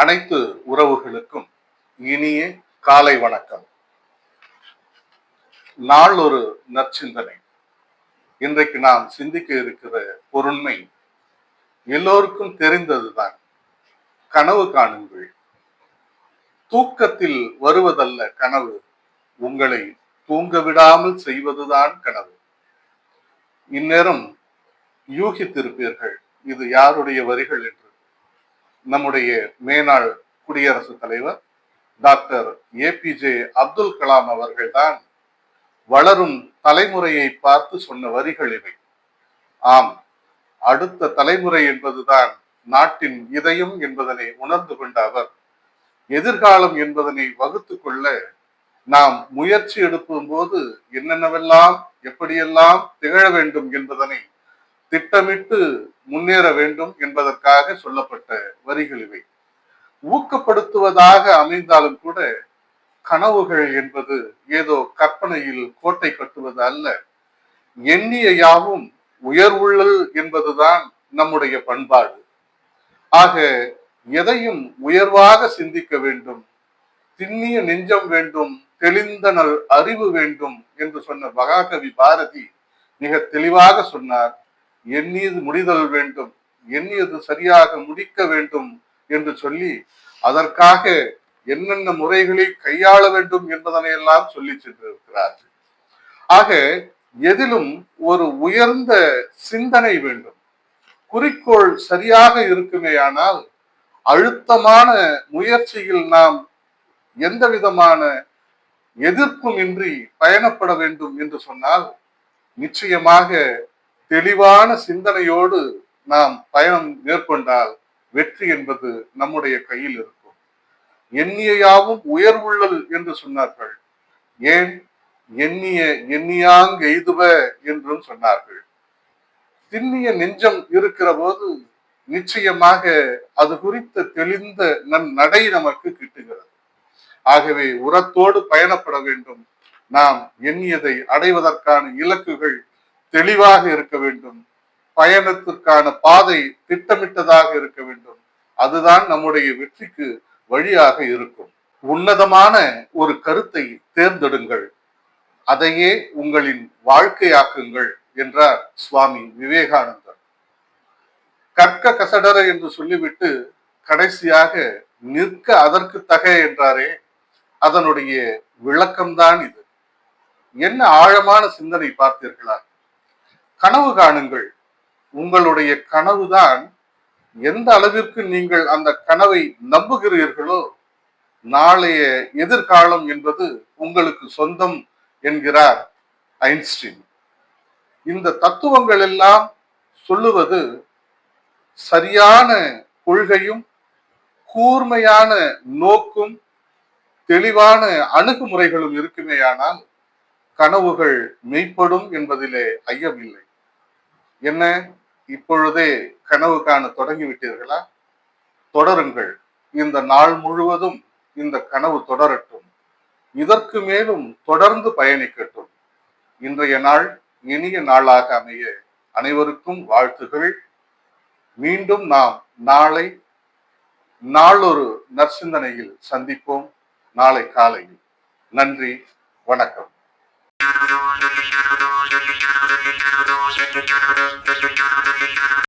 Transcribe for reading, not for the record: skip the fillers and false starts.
அனைத்து உறவுகளுக்கும் இனிய காலை வணக்கம். நாள் ஒரு நற்சிந்தனை. இன்றைக்கு நாம் சிந்திக்க இருக்கிற பொருண்மை எல்லோருக்கும் தெரிந்ததுதான். கனவு காணுங்கள். தூக்கத்தில் வருவதல்ல கனவு, உங்களை தூங்க விடாமல் செய்வதுதான் கனவு. இந்நேரம் யூகித்திருப்பீர்கள் இது யாருடைய வரிகள் என்று. நம்முடைய மேனாள் குடியரசுத் தலைவர் டாக்டர் ஏபிஜே அப்துல் கலாம் அவர்கள்தான் வளரும் தலைமுறையை பார்த்து சொன்ன வரிகள் இவை. ஆம், அடுத்த தலைமுறை என்பதுதான் நாட்டின் இதயம் என்பதனை உணர்ந்து கொண்ட அவர் எதிர்காலம் என்பதனை வகுத்து கொள்ள நாம் முயற்சி எடுக்கும் போது என்னென்னவெல்லாம் எப்படியெல்லாம் திகழ வேண்டும் என்பதனை திட்டமிட்டு முன்னேற வேண்டும் என்பதற்காக சொல்லப்பட்ட வரிகள் இவை. ஊக்கப்படுத்துவதாக அமைந்தாலும் கூட கனவுகள் என்பது ஏதோ கற்பனையில் கோட்டை கட்டுவது அல்ல. எண்ணிய யாவும் உயர்வுள்ளல் என்பதுதான் நம்முடைய பண்பாடு. ஆக எதையும் உயர்வாக சிந்திக்க வேண்டும், திண்ணிய நெஞ்சம் வேண்டும், தெளிந்த நல் அறிவு வேண்டும் என்று சொன்ன மகாகவி பாரதி மிக தெளிவாக சொன்னார். எண்ணியது முடிதல் வேண்டும், எண்ணியது சரியாக முடிக்க வேண்டும் என்று சொல்லி அதற்காக என்னென்ன முறைகளை கையாள வேண்டும் என்பதனை எல்லாம் சொல்லி சென்றிருக்கிறார். ஆக எதிலும் ஒரு உயர்ந்த சிந்தனை வேண்டும். குறிக்கோள் சரியாக இருக்குமேயானால் அழுத்தமான முயற்சியில் நாம் எந்த விதமான எதிர்ப்பும் இன்றி பயணப்பட வேண்டும் என்று சொன்னால் நிச்சயமாக தெளிவான சிந்தனையோடு நாம் பயணம் மேற்கொண்டால் வெற்றி என்பது நம்முடைய கையில் இருக்கும். எண்ணிய யாவும் உயர்வுள்ளல் என்று சொன்னார்கள். ஏன் எண்ணிய எண்ணியாங் எய்துவ என்றும் சொன்னார்கள். திண்ணிய நெஞ்சம் இருக்கிற போது நிச்சயமாக அது குறித்த தெளிந்த நடை நமக்கு கிட்டுகிறது. ஆகவே உரத்தோடு பயணப்பட வேண்டும். நாம் எண்ணியதை அடைவதற்கான இலக்குகள் தெளிவாக இருக்க வேண்டும். பயணத்திற்கான பாதை திட்டமிட்டதாக இருக்க வேண்டும். அதுதான் நம்முடைய வெற்றிக்கு வழியாக இருக்கும். உன்னதமான ஒரு கருத்தை தேர்ந்தெடுங்கள், அதையே உங்களின் வாழ்க்கையாக்குங்கள் என்றார் சுவாமி விவேகானந்தர். கற்க கசடர என்று சொல்லிவிட்டு கடைசியாக நிற்க அதற்கு தக என்றாரே, அதனுடைய விளக்கம்தான் இது. என்ன ஆழமான சிந்தனை பார்த்தீர்களா? கனவு காணுங்கள். உங்களுடைய கனவுதான் எந்த அளவிற்கு நீங்கள் அந்த கனவை நம்புகிறீர்களோ நாளைய எதிர்காலம் என்பது உங்களுக்கு சொந்தம் என்கிறார் ஐன்ஸ்டீன். இந்த தத்துவங்கள் எல்லாம் சொல்லுவது சரியான கொள்கையும் கூர்மையான நோக்கும் தெளிவான அணுகுமுறைகளும் இருக்குமேயானால் கனவுகள் மெய்ப்படும் என்பதிலே ஐயமில்லை. என்ன, இப்பொழுதே கனவு காண தொடங்கிவிட்டீர்களா? தொடருங்கள். இந்த நாள் முழுவதும் இந்த கனவு தொடரட்டும். இதற்கு மேலும் தொடர்ந்து பயணிக்கட்டும். இன்றைய நாள் இனிய நாளாக அமைய அனைவருக்கும் வாழ்த்துகள். மீண்டும் நாம் நாளை நாளொரு நற்சிந்தனையில் சந்திப்போம். நாளை காலையில். நன்றி, வணக்கம்.